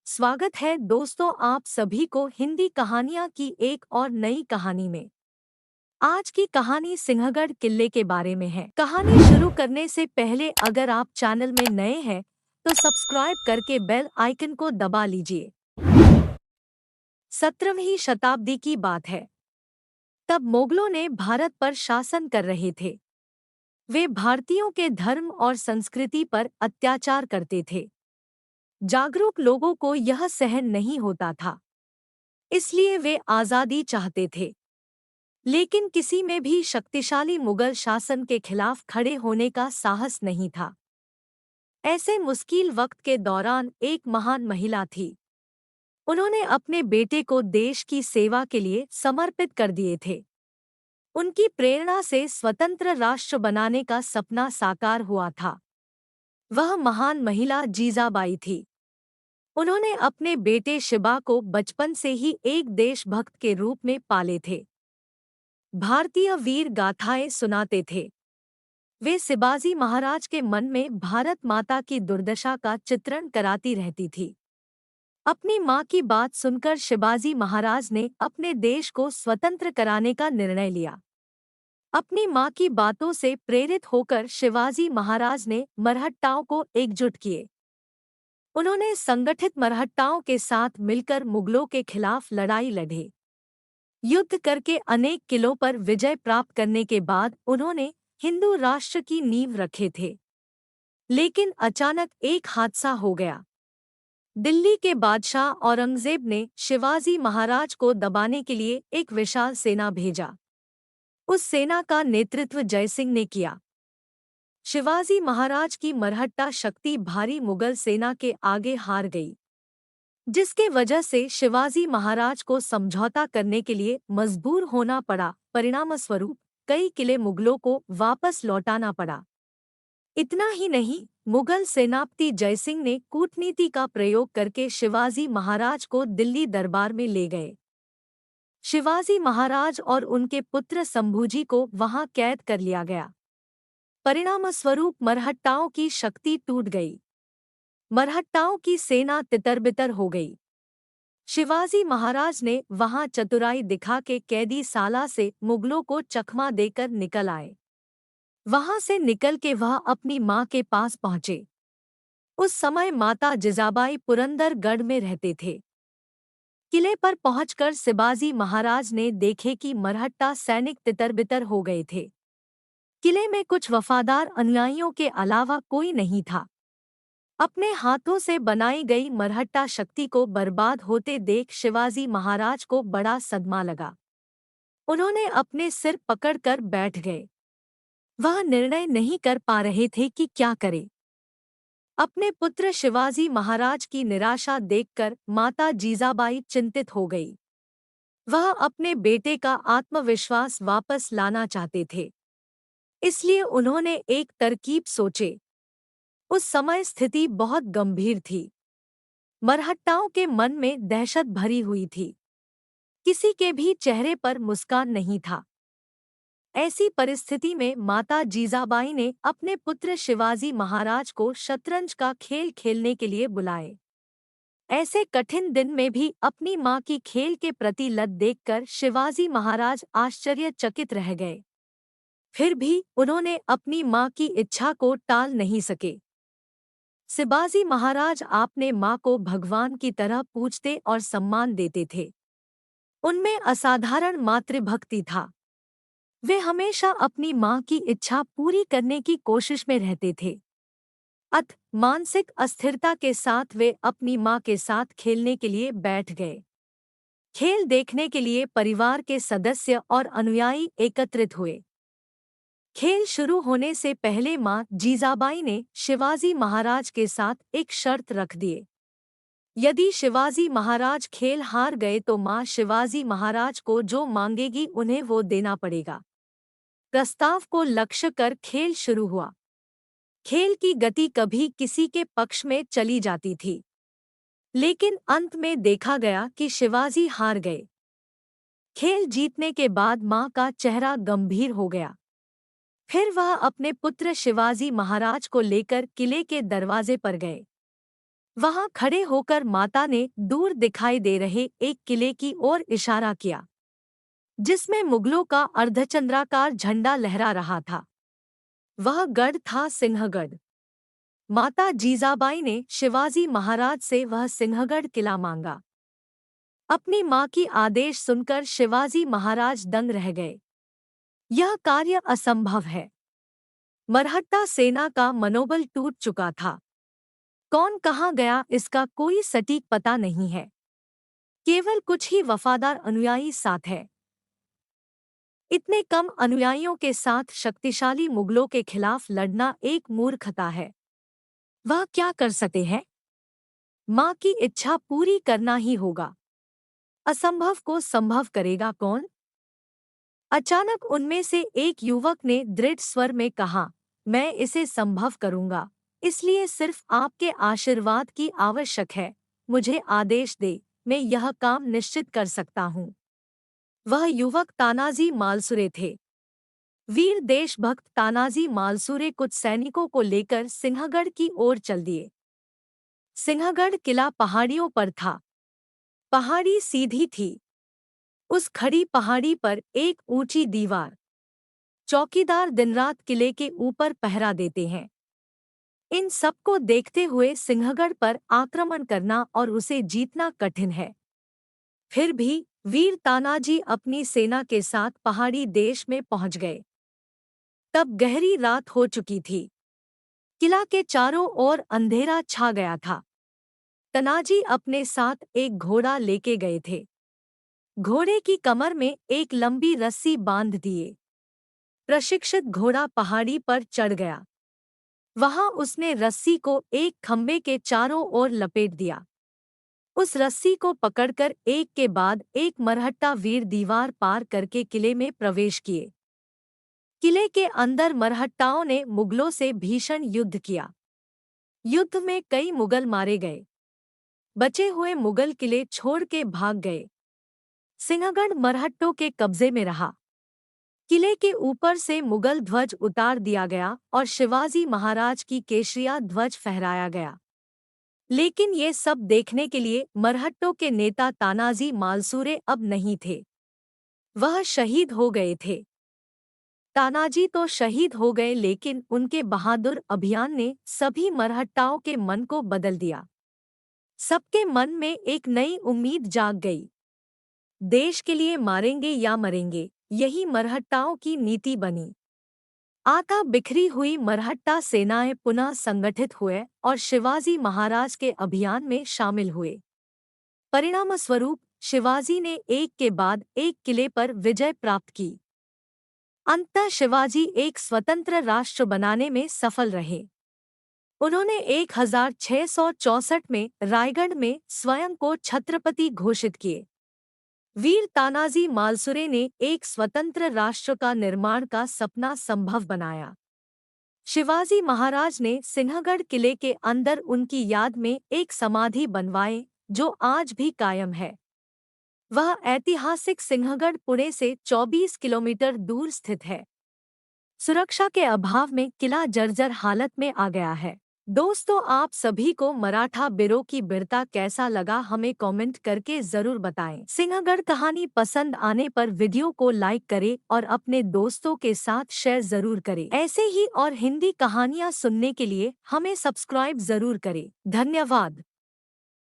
स्वागत है दोस्तों आप सभी को हिंदी कहानियां की एक और नई कहानी में। आज की कहानी सिंहगढ़ किले के बारे में है। कहानी शुरू करने से पहले अगर आप चैनल में नए हैं तो सब्सक्राइब करके बेल आइकन को दबा लीजिए। 17वीं शताब्दी की बात है। तब मुगलों ने भारत पर शासन कर रहे थे। वे भारतीयों के धर्म और संस्कृति पर अत्याचार करते थे। जागरूक लोगों को यह सहन नहीं होता था, इसलिए वे आज़ादी चाहते थे। लेकिन किसी में भी शक्तिशाली मुगल शासन के खिलाफ खड़े होने का साहस नहीं था। ऐसे मुश्किल वक्त के दौरान एक महान महिला थी। उन्होंने अपने बेटे को देश की सेवा के लिए समर्पित कर दिए थे। उनकी प्रेरणा से स्वतंत्र राष्ट्र बनाने का सपना साकार हुआ था। वह महान महिला जीजाबाई थी। उन्होंने अपने बेटे शिबा को बचपन से ही एक देशभक्त के रूप में पाले थे। भारतीय वीर गाथाएं सुनाते थे। वे शिवाजी महाराज के मन में भारत माता की दुर्दशा का चित्रण कराती रहती थी। अपनी मां की बात सुनकर शिवाजी महाराज ने अपने देश को स्वतंत्र कराने का निर्णय लिया। अपनी मां की बातों से प्रेरित होकर शिवाजी महाराज ने मरहट्टाओं को एकजुट किए। उन्होंने संगठित मरहट्टाओं के साथ मिलकर मुगलों के खिलाफ लड़ाई लड़ी। युद्ध करके अनेक किलों पर विजय प्राप्त करने के बाद उन्होंने हिंदू राष्ट्र की नींव रखे थे। लेकिन अचानक एक हादसा हो गया। दिल्ली के बादशाह औरंगजेब ने शिवाजी महाराज को दबाने के लिए एक विशाल सेना भेजा। उस सेना का नेतृत्व जयसिंह ने किया। शिवाजी महाराज की मरहट्टा शक्ति भारी मुगल सेना के आगे हार गई, जिसके वजह से शिवाजी महाराज को समझौता करने के लिए मजबूर होना पड़ा। परिणामस्वरूप कई किले मुगलों को वापस लौटाना पड़ा। इतना ही नहीं, मुगल सेनापति जयसिंह ने कूटनीति का प्रयोग करके शिवाजी महाराज को दिल्ली दरबार में ले गए। शिवाजी महाराज और उनके पुत्र शंभूजी को वहां कैद कर लिया गया। परिणामस्वरूप मरहट्टाओं की शक्ति टूट गई। मरहट्टाओं की सेना तितर-बितर हो गई। शिवाजी महाराज ने वहां चतुराई दिखा के कैदी साला से मुगलों को चकमा देकर निकल आए। वहां से निकल के वह अपनी मां के पास पहुंचे। उस समय माता जिजाबाई पुरंदरगढ़ में रहते थे। किले पर पहुंचकर शिवाजी महाराज ने देखे कि मरहट्टा सैनिक तितर-बितर हो गए थे। किले में कुछ वफादार अनुयायियों के अलावा कोई नहीं था। अपने हाथों से बनाई गई मरहट्टा शक्ति को बर्बाद होते देख शिवाजी महाराज को बड़ा सदमा लगा। उन्होंने अपने सिर पकड़कर बैठ गए। वह निर्णय नहीं कर पा रहे थे कि क्या करें। अपने पुत्र शिवाजी महाराज की निराशा देखकर माता जीजाबाई चिंतित हो गई। वह अपने बेटे का आत्मविश्वास वापस लाना चाहते थे, इसलिए उन्होंने एक तरकीब सोचे। उस समय स्थिति बहुत गंभीर थी। मरहट्टाओं के मन में दहशत भरी हुई थी। किसी के भी चेहरे पर मुस्कान नहीं था। ऐसी परिस्थिति में माता जीजाबाई ने अपने पुत्र शिवाजी महाराज को शतरंज का खेल खेलने के लिए बुलाए। ऐसे कठिन दिन में भी अपनी मां की खेल के प्रति लत देखकर शिवाजी महाराज आश्चर्यचकित रह गए। फिर भी उन्होंने अपनी मां की इच्छा को टाल नहीं सके। शिवाजी महाराज अपने मां को भगवान की तरह पूजते और सम्मान देते थे। उनमें असाधारण मातृभक्ति था। वे हमेशा अपनी मां की इच्छा पूरी करने की कोशिश में रहते थे। मानसिक अस्थिरता के साथ वे अपनी मां के साथ खेलने के लिए बैठ गए। खेल देखने के लिए परिवार के सदस्य और अनुयायी एकत्रित हुए। खेल शुरू होने से पहले मां जीजाबाई ने शिवाजी महाराज के साथ एक शर्त रख दिए। यदि शिवाजी महाराज खेल हार गए तो मां शिवाजी महाराज को जो मांगेगी उन्हें वो देना पड़ेगा। प्रस्ताव को लक्ष्य कर खेल शुरू हुआ। खेल की गति कभी किसी के पक्ष में चली जाती थी, लेकिन अंत में देखा गया कि शिवाजी हार गए। खेल जीतने के बाद मां का चेहरा गंभीर हो गया। फिर वह अपने पुत्र शिवाजी महाराज को लेकर किले के दरवाजे पर गए। वहां खड़े होकर माता ने दूर दिखाई दे रहे एक किले की ओर इशारा किया, जिसमें मुगलों का अर्धचंद्राकार झंडा लहरा रहा था। वह गढ़ था सिंहगढ़। माता जीजाबाई ने शिवाजी महाराज से वह सिंहगढ़ किला मांगा। अपनी मां की आदेश सुनकर शिवाजी महाराज दंग रह गए। यह कार्य असंभव है। मरहट्टा सेना का मनोबल टूट चुका था। कौन कहाँ गया इसका कोई सटीक पता नहीं है। केवल कुछ ही वफादार अनुयायी साथ है। इतने कम अनुयायियों के साथ शक्तिशाली मुगलों के खिलाफ लड़ना एक मूर्खता है। वह क्या कर सकते हैं? मां की इच्छा पूरी करना ही होगा। असंभव को संभव करेगा कौन? अचानक उनमें से एक युवक ने दृढ़ स्वर में कहा, मैं इसे संभव करूंगा, इसलिए सिर्फ आपके आशीर्वाद की आवश्यक है। मुझे आदेश दे, मैं यह काम निश्चित कर सकता हूँ। वह युवक तानाजी मालसुरे थे। वीर देशभक्त तानाजी मालसुरे कुछ सैनिकों को लेकर सिंहगढ़ की ओर चल दिए। सिंहगढ़ किला पहाड़ियों पर था। पहाड़ी सीधी थी। उस खड़ी पहाड़ी पर एक ऊंची दीवार। चौकीदार दिनरात किले के ऊपर पहरा देते हैं। इन सबको देखते हुए सिंहगढ़ पर आक्रमण करना और उसे जीतना कठिन है। फिर भी वीर तानाजी अपनी सेना के साथ पहाड़ी देश में पहुंच गए। तब गहरी रात हो चुकी थी। किला के चारों ओर अंधेरा छा गया था। तानाजी अपने साथ एक घोड़ा लेके गए थे। घोड़े की कमर में एक लंबी रस्सी बांध दिए। प्रशिक्षित घोड़ा पहाड़ी पर चढ़ गया। वहां उसने रस्सी को एक खंबे के चारों ओर लपेट दिया। उस रस्सी को पकड़कर एक के बाद एक मरहट्टा वीर दीवार पार करके किले में प्रवेश किए। किले के अंदर मरहट्टाओं ने मुगलों से भीषण युद्ध किया। युद्ध में कई मुगल मारे गए। बचे हुए मुगल किले छोड़ के भाग गए। सिंहगढ़ मरहट्टों के कब्जे में रहा। किले के ऊपर से मुगल ध्वज उतार दिया गया और शिवाजी महाराज की केशरिया ध्वज फहराया गया। लेकिन ये सब देखने के लिए मरहट्टों के नेता तानाजी मालसुरे अब नहीं थे। वह शहीद हो गए थे। तानाजी तो शहीद हो गए, लेकिन उनके बहादुर अभियान ने सभी मरहट्टाओं के मन को बदल दिया। सबके मन में एक नई उम्मीद जाग गई। देश के लिए मारेंगे या मरेंगे, यही मरहट्टाओं की नीति बनी। आता बिखरी हुई मरहट्टा सेनाएं पुनः संगठित हुए और शिवाजी महाराज के अभियान में शामिल हुए। परिणामस्वरूप शिवाजी ने एक के बाद एक किले पर विजय प्राप्त की। अंततः शिवाजी एक स्वतंत्र राष्ट्र बनाने में सफल रहे। उन्होंने 1664 में रायगढ़ में स्वयं को छत्रपति घोषित किए। वीर तानाजी मालसुरे ने एक स्वतंत्र राष्ट्र का निर्माण का सपना संभव बनाया। शिवाजी महाराज ने सिंहगढ़ किले के अंदर उनकी याद में एक समाधि बनवाई, जो आज भी कायम है। वह ऐतिहासिक सिंहगढ़ पुणे से 24 किलोमीटर दूर स्थित है। सुरक्षा के अभाव में किला जर्जर हालत में आ गया है। दोस्तों, आप सभी को मराठा बिरो की वीरता कैसा लगा हमें कमेंट करके जरूर बताएं। सिंहगढ़ कहानी पसंद आने पर वीडियो को लाइक करें और अपने दोस्तों के साथ शेयर जरूर करें। ऐसे ही और हिंदी कहानियाँ सुनने के लिए हमें सब्सक्राइब जरूर करें। धन्यवाद।